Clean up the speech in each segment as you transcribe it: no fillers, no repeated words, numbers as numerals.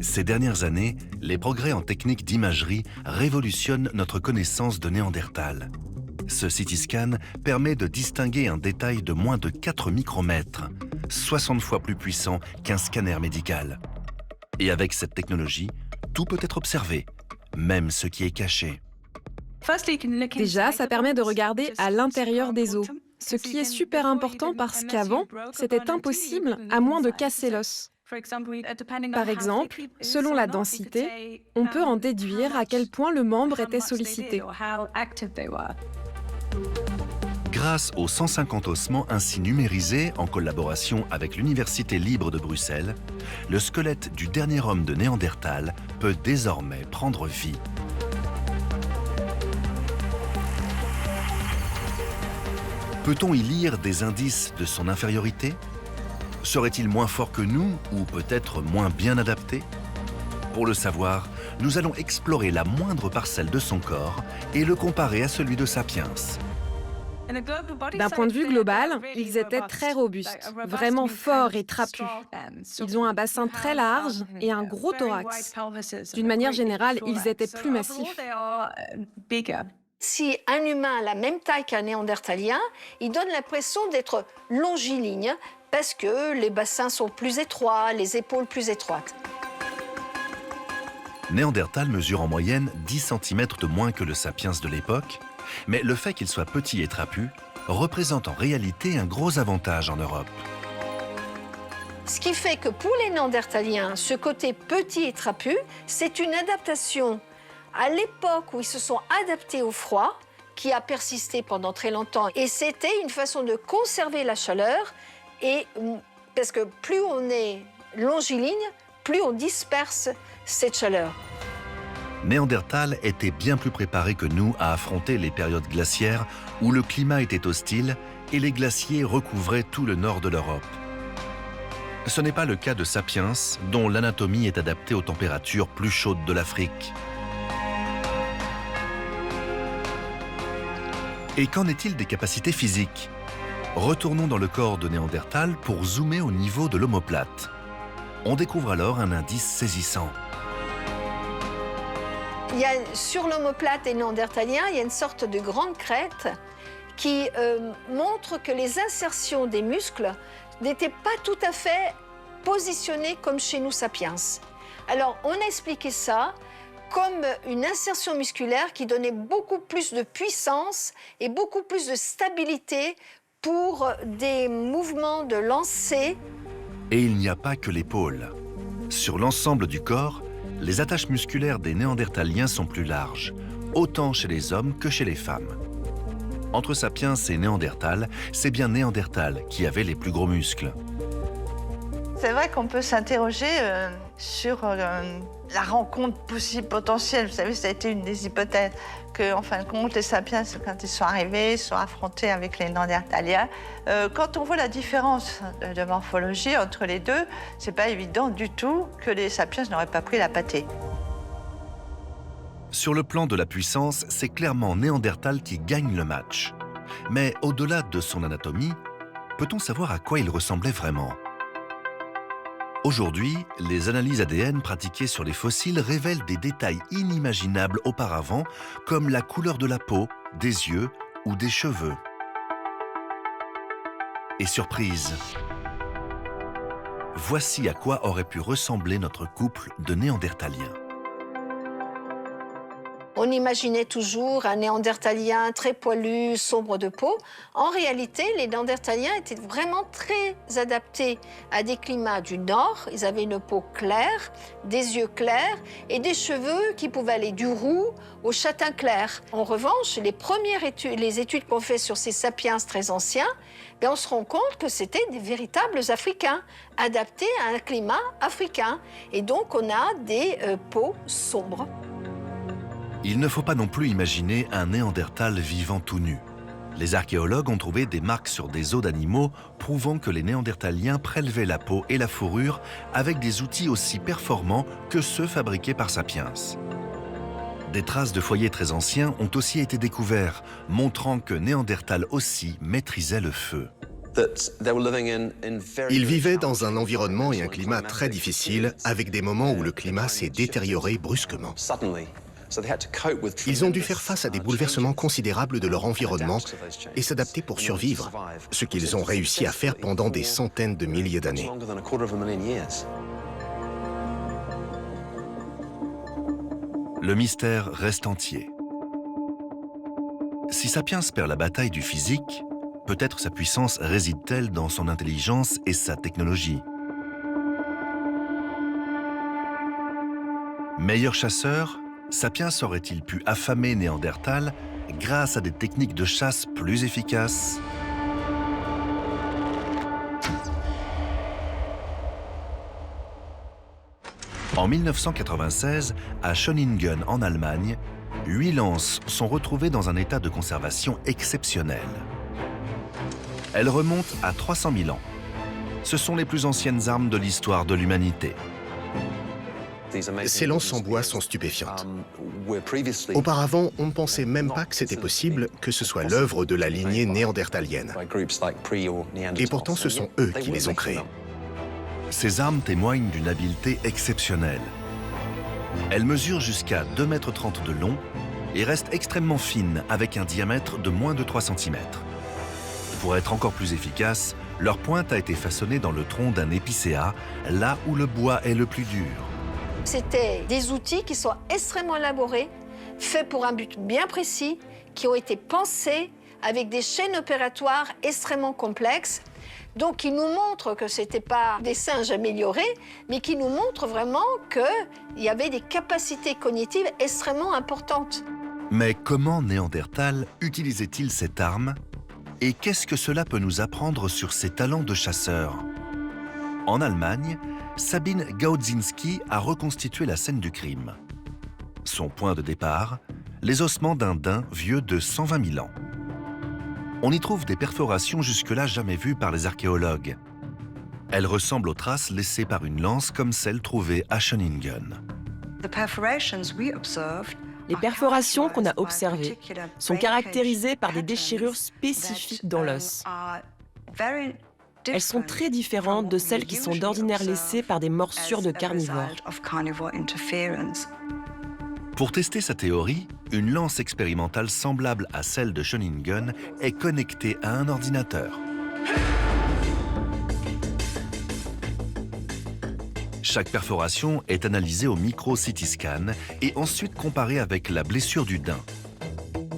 Ces dernières années, les progrès en technique d'imagerie révolutionnent notre connaissance de Néandertal. Ce CT scan permet de distinguer un détail de moins de 4 micromètres, 60 fois plus puissant qu'un scanner médical. Et avec cette technologie, tout peut être observé, même ce qui est caché. Déjà, ça permet de regarder à l'intérieur des os, ce qui est super important parce qu'avant, c'était impossible à moins de casser l'os. Par exemple, selon la densité, on peut en déduire à quel point le membre était sollicité. Grâce aux 150 ossements ainsi numérisés en collaboration avec l'Université libre de Bruxelles, le squelette du dernier homme de Néandertal peut désormais prendre vie. Peut-on y lire des indices de son infériorité? Serait-il moins fort que nous ou peut-être moins bien adapté? Pour le savoir, nous allons explorer la moindre parcelle de son corps et le comparer à celui de Sapiens. D'un point de vue global, ils étaient très robustes, vraiment forts et trapus. Ils ont un bassin très large et un gros thorax. D'une manière générale, ils étaient plus massifs. Si un humain a la même taille qu'un néandertalien, il donne l'impression d'être longiligne parce que les bassins sont plus étroits, les épaules plus étroites. Néandertal mesure en moyenne 10 cm de moins que le Sapiens de l'époque, mais le fait qu'il soit petit et trapu représente en réalité un gros avantage en Europe. Ce qui fait que pour les néandertaliens, ce côté petit et trapu, c'est une adaptation à l'époque où ils se sont adaptés au froid, qui a persisté pendant très longtemps. Et c'était une façon de conserver la chaleur, parce que plus on est longiligne, plus on disperse cette chaleur. Néandertal était bien plus préparé que nous à affronter les périodes glaciaires où le climat était hostile et les glaciers recouvraient tout le nord de l'Europe. Ce n'est pas le cas de Sapiens, dont l'anatomie est adaptée aux températures plus chaudes de l'Afrique. Et qu'en est-il des capacités physiques? Retournons dans le corps de Néandertal pour zoomer au niveau de l'omoplate. On découvre alors un indice saisissant. Sur l'omoplate des néandertaliens, il y a une sorte de grande crête qui montre que les insertions des muscles n'étaient pas tout à fait positionnées comme chez nous sapiens. Alors, on a expliqué ça comme une insertion musculaire qui donnait beaucoup plus de puissance et beaucoup plus de stabilité pour des mouvements de lancer. Et il n'y a pas que l'épaule. Sur l'ensemble du corps, les attaches musculaires des Néandertaliens sont plus larges, autant chez les hommes que chez les femmes. Entre Sapiens et Néandertal, c'est bien Néandertal qui avait les plus gros muscles. C'est vrai qu'on peut s'interroger sur la rencontre possible potentielle. Vous savez, ça a été une des hypothèses que, en fin de compte, les Sapiens, quand ils sont arrivés, sont affrontés avec les Néandertaliens. Quand on voit la différence de morphologie entre les deux, c'est pas évident du tout que les Sapiens n'auraient pas pris la pâtée. Sur le plan de la puissance, c'est clairement Néandertal qui gagne le match. Mais au-delà de son anatomie, peut-on savoir à quoi il ressemblait vraiment? Aujourd'hui, les analyses ADN pratiquées sur les fossiles révèlent des détails inimaginables auparavant, comme la couleur de la peau, des yeux ou des cheveux. Et surprise, voici à quoi aurait pu ressembler notre couple de Néandertaliens. On imaginait toujours un néandertalien très poilu, sombre de peau. En réalité, les néandertaliens étaient vraiment très adaptés à des climats du nord. Ils avaient une peau claire, des yeux clairs et des cheveux qui pouvaient aller du roux au châtain clair. En revanche, les études qu'on fait sur ces sapiens très anciens, on se rend compte que c'était des véritables Africains, adaptés à un climat africain. Et donc, on a des peaux sombres. Il ne faut pas non plus imaginer un Néandertal vivant tout nu. Les archéologues ont trouvé des marques sur des os d'animaux prouvant que les Néandertaliens prélevaient la peau et la fourrure avec des outils aussi performants que ceux fabriqués par Sapiens. Des traces de foyers très anciens ont aussi été découverts, montrant que Néandertal aussi maîtrisait le feu. Ils vivaient dans un environnement et un climat très difficiles, avec des moments où le climat s'est détérioré brusquement. Ils ont dû faire face à des bouleversements considérables de leur environnement et s'adapter pour survivre, ce qu'ils ont réussi à faire pendant des centaines de milliers d'années. Le mystère reste entier. Si Sapiens perd la bataille du physique, peut-être sa puissance réside-t-elle dans son intelligence et sa technologie. Meilleur chasseur, Sapiens aurait-il pu affamer Néandertal grâce à des techniques de chasse plus efficaces? En 1996, à Schöningen en Allemagne, 8 lances sont retrouvées dans un état de conservation exceptionnel. Elles remontent à 300 000 ans. Ce sont les plus anciennes armes de l'histoire de l'humanité. Ces lances en bois sont stupéfiantes. Auparavant, on ne pensait même pas que c'était possible que ce soit l'œuvre de la lignée néandertalienne. Et pourtant, ce sont eux qui les ont créées. Ces armes témoignent d'une habileté exceptionnelle. Elles mesurent jusqu'à 2,30 m de long et restent extrêmement fines avec un diamètre de moins de 3 cm. Pour être encore plus efficace, leur pointe a été façonnée dans le tronc d'un épicéa, là où le bois est le plus dur. C'était des outils qui sont extrêmement élaborés, faits pour un but bien précis, qui ont été pensés avec des chaînes opératoires extrêmement complexes. Donc, qui nous montrent que ce n'était pas des singes améliorés, mais qui nous montrent vraiment qu'il y avait des capacités cognitives extrêmement importantes. Mais comment Néandertal utilisait-il cette arme? Et qu'est-ce que cela peut nous apprendre sur ses talents de chasseur? En Allemagne, Sabine Gaudzinski a reconstitué la scène du crime. Son point de départ, les ossements d'un daim vieux de 120 000 ans. On y trouve des perforations jusque-là jamais vues par les archéologues. Elles ressemblent aux traces laissées par une lance comme celle trouvée à Schöningen. Les perforations qu'on a observées sont caractérisées par des déchirures spécifiques dans l'os. Elles sont très différentes de celles qui sont d'ordinaire laissées par des morsures de carnivores. Pour tester sa théorie, une lance expérimentale semblable à celle de Schöningen est connectée à un ordinateur. Chaque perforation est analysée au micro-CT scan et ensuite comparée avec la blessure du daim.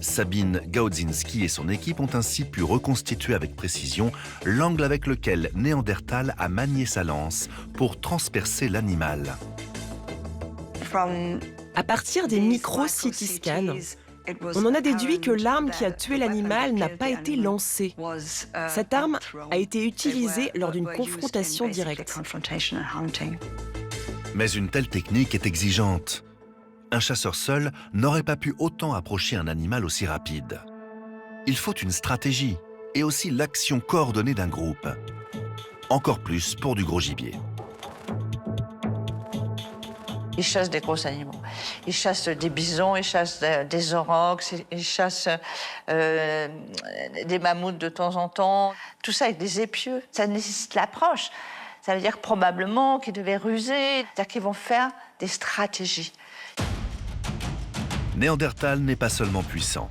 Sabine Gaudzinski et son équipe ont ainsi pu reconstituer avec précision l'angle avec lequel Néandertal a manié sa lance pour transpercer l'animal. À partir des micro-CT scans, on en a déduit que l'arme qui a tué l'animal n'a pas été lancée. Cette arme a été utilisée lors d'une confrontation directe. Mais une telle technique est exigeante. Un chasseur seul n'aurait pas pu autant approcher un animal aussi rapide. Il faut une stratégie et aussi l'action coordonnée d'un groupe. Encore plus pour du gros gibier. Ils chassent des gros animaux. Ils chassent des bisons, ils chassent des aurochs, ils chassent des mammouths de temps en temps. Tout ça avec des épieux. Ça nécessite l'approche. Ça veut dire probablement qu'ils devaient ruser, c'est-à-dire qu'ils vont faire des stratégies. Néandertal n'est pas seulement puissant.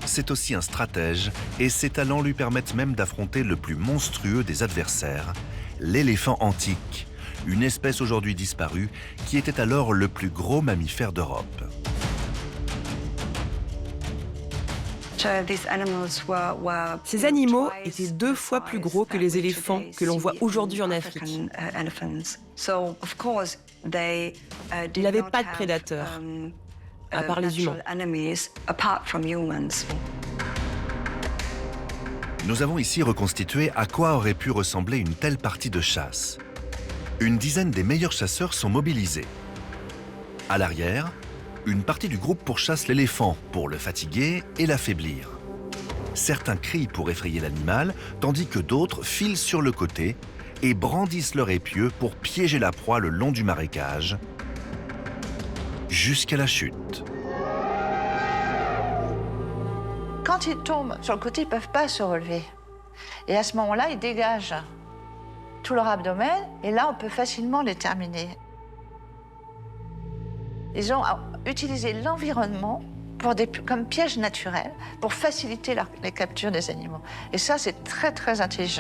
C'est aussi un stratège et ses talents lui permettent même d'affronter le plus monstrueux des adversaires, l'éléphant antique, une espèce aujourd'hui disparue qui était alors le plus gros mammifère d'Europe. Ces animaux étaient 2 fois plus gros que les éléphants que l'on voit aujourd'hui en Afrique. Ils n'avaient pas de prédateurs, à part les humains. Nous avons ici reconstitué à quoi aurait pu ressembler une telle partie de chasse. Une dizaine des meilleurs chasseurs sont mobilisés. À l'arrière, une partie du groupe pourchasse l'éléphant pour le fatiguer et l'affaiblir. Certains crient pour effrayer l'animal, tandis que d'autres filent sur le côté et brandissent leur épieu pour piéger la proie le long du marécage, jusqu'à la chute. Quand ils tombent sur le côté, ils ne peuvent pas se relever. Et à ce moment-là, ils dégagent tout leur abdomen, et là, on peut facilement les terminer. Ils ont utilisé l'environnement comme piège naturel pour faciliter les captures des animaux. Et ça, c'est très, très intelligent.